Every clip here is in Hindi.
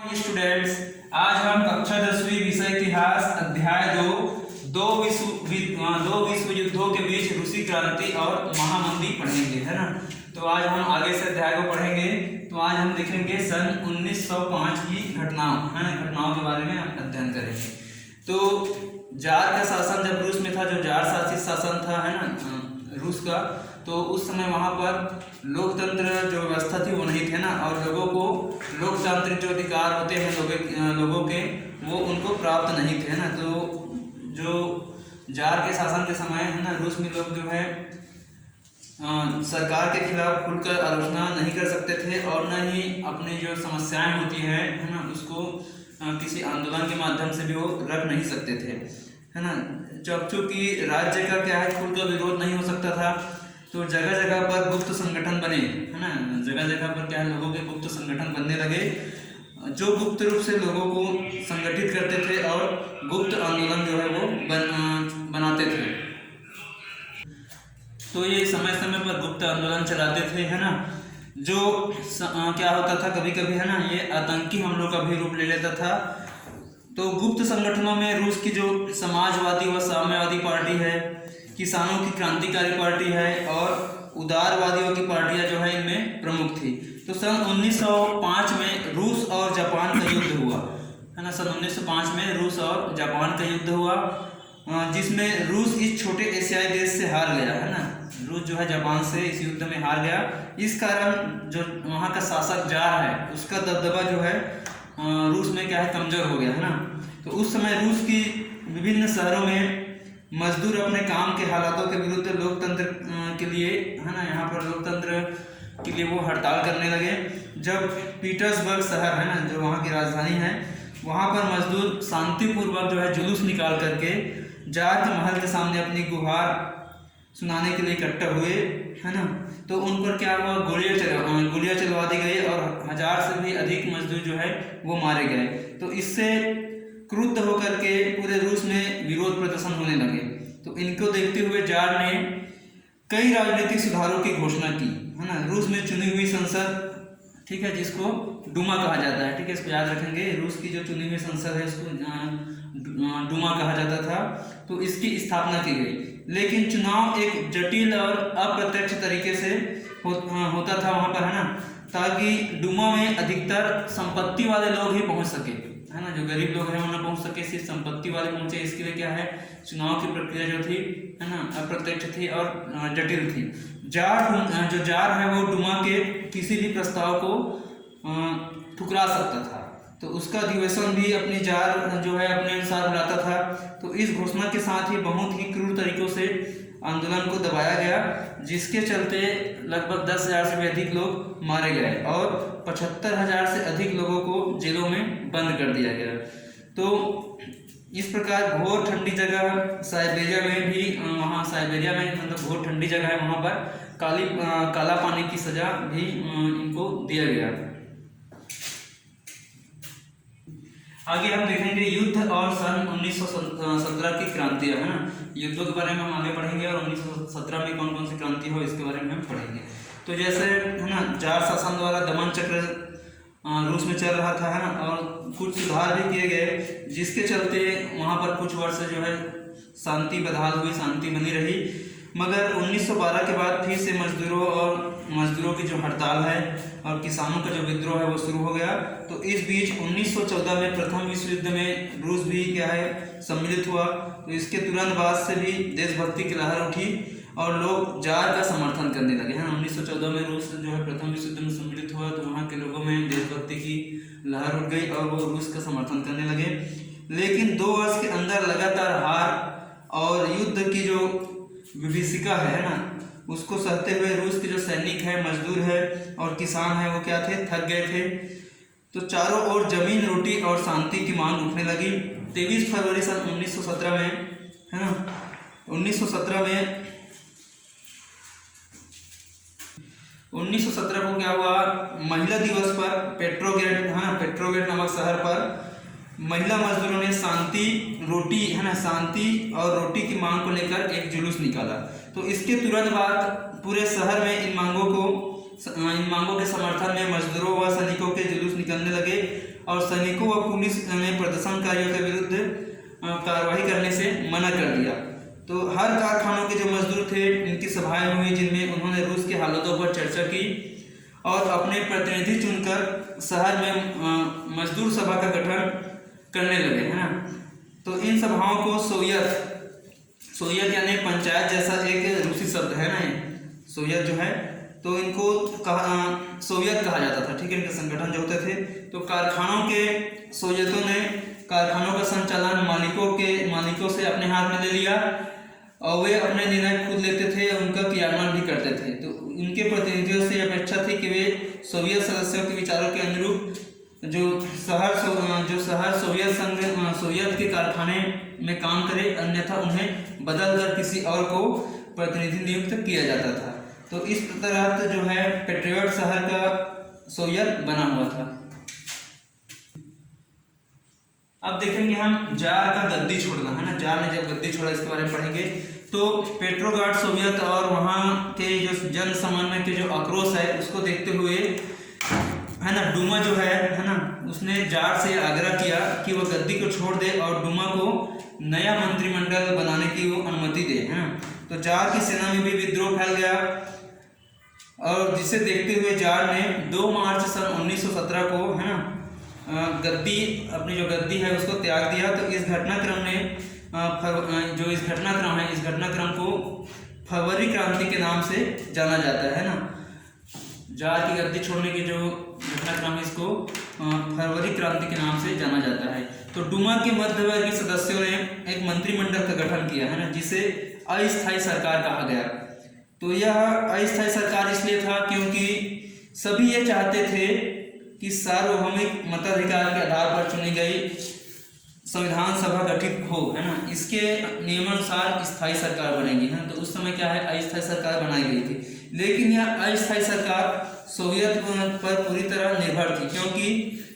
स्टूडेंट्स, आज हम कक्षा 10वीं विषय इतिहास अध्याय दो विश्व युद्धों के बीच रूसी क्रांति और महामंदी पढ़ेंगे, है ना। तो आज हम आगे से अध्याय को पढ़ेंगे। तो आज हम देखेंगे सन 1905 की घटनाओं के बारे में अध्ययन करेंगे। तो जार का शासन जब रूस में था, जो जार शासित शासन था, है ना, रूस का, तो उस समय वहाँ पर लोकतंत्र जो व्यवस्था थी वो नहीं थे ना, और लोगों को लोकतांत्रिक जो अधिकार होते हैं लोगों के, वो उनको प्राप्त नहीं थे ना। तो जो जार के शासन के समय, है ना, रूस में लोग जो है सरकार के खिलाफ खुलकर आलोचना नहीं कर सकते थे, और न ही अपनी जो समस्याएं होती है ना, उसको किसी आंदोलन के माध्यम से भी वो रख नहीं सकते थे, है ना। जब चूँकि राज्य का क्या है, खुलकर विरोध नहीं हो सकता था, तो जगह जगह पर गुप्त संगठन बने, है ना। जगह जगह पर क्या है, लोगों के गुप्त संगठन बनने लगे, जो गुप्त रूप से लोगों को संगठित करते थे और गुप्त आंदोलन जो है वो बनाते थे। तो ये समय समय पर गुप्त आंदोलन चलाते थे, है ना। जो क्या होता था, कभी कभी, है ना, ये आतंकी हमलों का भी रूप ले लेता था। तो गुप्त संगठनों में रूस की जो समाजवादी व साम्यवादी पार्टी है, किसानों की क्रांतिकारी पार्टी है, और उदारवादियों की पार्टियां जो है इनमें प्रमुख थी। तो सन 1905 में रूस और जापान का युद्ध हुआ, है ना। सन 1905 में रूस और जापान का युद्ध हुआ, जिसमें रूस इस छोटे एशियाई देश से हार गया, है ना। रूस जो है जापान से इस युद्ध में हार गया। इस कारण जो वहाँ का शासक जार है, उसका दबदबा जो है रूस में क्या है, कमजोर हो गया, है ना। तो उस समय रूस की विभिन्न शहरों में मजदूर अपने काम के हालातों के विरुद्ध लोकतंत्र के लिए, है ना, यहाँ पर लोकतंत्र के लिए वो हड़ताल करने लगे। जब पीटर्सबर्ग शहर, है ना, जो वहाँ की राजधानी है, वहाँ पर मजदूर शांतिपूर्वक जो है जुलूस निकाल करके जार के महल के सामने अपनी गुहार सुनाने के लिए इकट्ठा हुए, है ना। तो उन पर क्या हुआ, गोलियां चलवा दी गई, और 1000 से भी अधिक मजदूर जो है वो मारे गए। तो इससे क्रुद्ध होकर के पूरे रूस में विरोध प्रदर्शन होने लगे। तो इनको देखते हुए जार ने कई राजनीतिक सुधारों की घोषणा की, है ना। रूस में चुनी हुई संसद, ठीक है, जिसको डूमा कहा जाता है, ठीक है, इसको याद रखेंगे। रूस की जो चुनी हुई संसद है, इसको डूमा कहा जाता था। तो इसकी स्थापना की गई, लेकिन चुनाव एक जटिल और अप्रत्यक्ष तरीके से होता था वहाँ पर, है ना, ताकि डूमा में अधिकतर संपत्ति वाले लोग ही पहुँच सके, है ना। जो गरीब लोग हैं वो ना पहुँच सके, सिर्फ संपत्ति वाले पहुँचे। इसके लिए क्या है, चुनाव की प्रक्रिया जो थी, है ना, अप्रत्यक्ष थी और जटिल थी। जो जार है वो डूमा के किसी भी प्रस्ताव को ठुकरा सकता था। तो उसका अधिवेशन भी अपनी जार जो है अपने अनुसार बुलाता था। तो इस घोषणा के साथ ही बहुत ही क्रूर तरीकों से आंदोलन को दबाया गया, जिसके चलते लगभग 10,000 से भी अधिक लोग मारे गए, और 75,000 से अधिक लोगों को जेलों में बंद कर दिया गया। तो इस प्रकार घोर ठंडी जगह साइबेरिया में भी, वहाँ साइबेरिया में मतलब घोर ठंडी जगह है, वहाँ पर काला पानी की सजा भी इनको दिया गया। आगे हम देखेंगे युद्ध और सन 1917 की क्रांतियाँ, है ना। युद्धों के बारे में हम आगे पढ़ेंगे, और 1917 में कौन कौन सी क्रांति हो इसके बारे में हम पढ़ेंगे। तो जैसे, है ना, जार शासन द्वारा दमन चक्र रूस में चल रहा था, है ना, और कुछ सुधार भी किए गए, जिसके चलते वहाँ पर कुछ वर्ष जो है शांति बहाल हुई, शांति बनी रही। मगर 1912 के बाद फिर से मजदूरों की जो हड़ताल है और किसानों का जो विद्रोह है वो शुरू हो गया। तो इस बीच 1914 में प्रथम विश्व युद्ध में रूस भी क्या है, सम्मिलित हुआ। तो इसके तुरंत बाद से भी देशभक्ति की लहर उठी, और लोग जार का समर्थन करने लगे, हैं। 1914 में रूस जो है प्रथम विश्व युद्ध में सम्मिलित हुआ, तो वहाँ के लोगों में देशभक्ति की लहर उठ गई, और वो रूस का समर्थन करने लगे। लेकिन 2 वर्ष के अंदर लगातार हार और युद्ध की जो विभीषिका है ना, उसको सहते हुए रूस के जो सैनिक है, मजदूर है और किसान है, वो क्या थे, थक गए थे। तो चारों ओर जमीन, रोटी और शांति की मांग उठने लगी। 23 फरवरी सन 1917 में, है ना, 1917 को क्या हुआ, महिला दिवस पर पेट्रोग्रेड नामक शहर पर महिला मजदूरों ने शांति और रोटी की मांग को लेकर एक जुलूस निकाला। तो इसके तुरंत बाद पूरे शहर में इन मांगों के समर्थन में मजदूरों व सैनिकों के जुलूस निकलने लगे, और सैनिकों व पुलिस ने प्रदर्शनकारियों के विरुद्ध कार्रवाई करने से मना कर दिया। तो हर कारखानों के जो मजदूर थे इनकी सभाएं हुई जिनमें उन्होंने रूस की हालतों पर चर्चा की और अपने प्रतिनिधि चुनकर शहर में मजदूर सभा का गठन करने लगे, है ना। तो इन सभाओं को सोवियत यानी पंचायत जैसा एक रूसी शब्द है ना, सोवियत जो है, तो इनको सोवियत कहा जाता था, ठीक है। इनके संगठन जो होते थे, तो कारखानों के सोवियतों ने कारखानों का संचालन मालिकों से अपने हाथ में ले लिया और वे अपने निर्णय खुद लेते थे और उनका क्रियान्वयन भी करते थे। तो इनके प्रतिनिधियों से अपेक्षा थी कि वे सोवियत सदस्यों के विचारों के अनुरूप जो शहर सोवियत के कारखाने में काम करे, अन्यथा उन्हें बदलकर किसी और को प्रतिनिधि नियुक्त किया जाता था। तो इस तरह जो है पेट्रियट शहर का सोवियत बना हुआ था। अब देखेंगे हम जार का गद्दी छोड़ना, है ना। जार ने जब गद्दी छोड़ा इसके बारे में पढ़ेंगे। तो पेट्रोग्राड सोवियत और वहाँ के जो जन समन्वय के जो आक्रोश है उसको देखते हुए, है ना, डूमा जो है ना, उसने जार से आग्रह किया कि वह गद्दी को छोड़ दे और डूमा को नया मंत्रिमंडल बनाने की वो अनुमति दे, है ना। तो जार की सेना में भी विद्रोह फैल गया और जिसे देखते हुए जार ने 2 मार्च सन 1917 को, है ना, अपनी जो गद्दी है उसको त्याग दिया। तो इस घटनाक्रम को फरवरी क्रांति के नाम से जाना जाता है ना। जार की गद्दी छोड़ने की जो घटनाक्रम है इसको फरवरी क्रांति के नाम से जाना जाता है। तो डूमा के मध्यवर्गीय सदस्यों ने एक मंत्रिमंडल का गठन किया, है ना, जिसे अस्थायी सरकार कहा गया। तो यह अस्थायी सरकार इसलिए था क्योंकि सभी ये चाहते थे कि सार्वभौमिक मताधिकार के आधार पर चुनी गई संविधान सभा गठित हो, है ना। इसके नियमानुसार स्थायी सरकार बनेगी, है ना। तो उस समय क्या है, अस्थायी सरकार बनाई गई थी, लेकिन यह अस्थायी सरकार सोवियत पर पूरी तरह निर्भर थी क्योंकि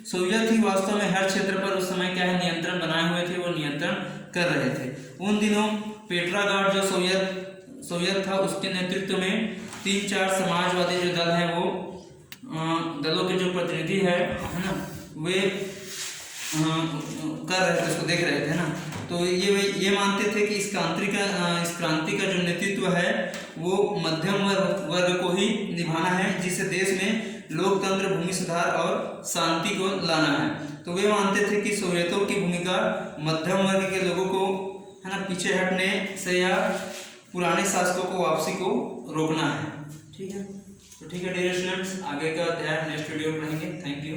सोवियत ही वास्तव में हर क्षेत्र पर उस समय क्या है नियंत्रण बनाए हुए थे, वो नियंत्रण कर रहे थे। उन दिनों पेट्रोग्राड जो सोवियत था उसके नेतृत्व में 3-4 समाजवादी जो दल है वो दलों के जो प्रतिनिधि है ना, वे कर रहे थे, उसको देख रहे थे ना। तो ये मानते थे कि इस क्रांति का जो नेतृत्व है वो मध्यम वर्ग को ही निभाना है, जिससे देश में लोकतंत्र, भूमि सुधार और शांति को लाना है। तो वे मानते थे कि सोवियतों की भूमिका मध्यम वर्ग के लोगों को, है ना, पीछे हटने से या पुराने शासकों को वापसी को रोकना है, ठीक है। तो ठीक है डियर स्टूडेंट्स, आगे का अध्याय नेक्स्ट वीडियो में पढ़ेंगे। Thank you.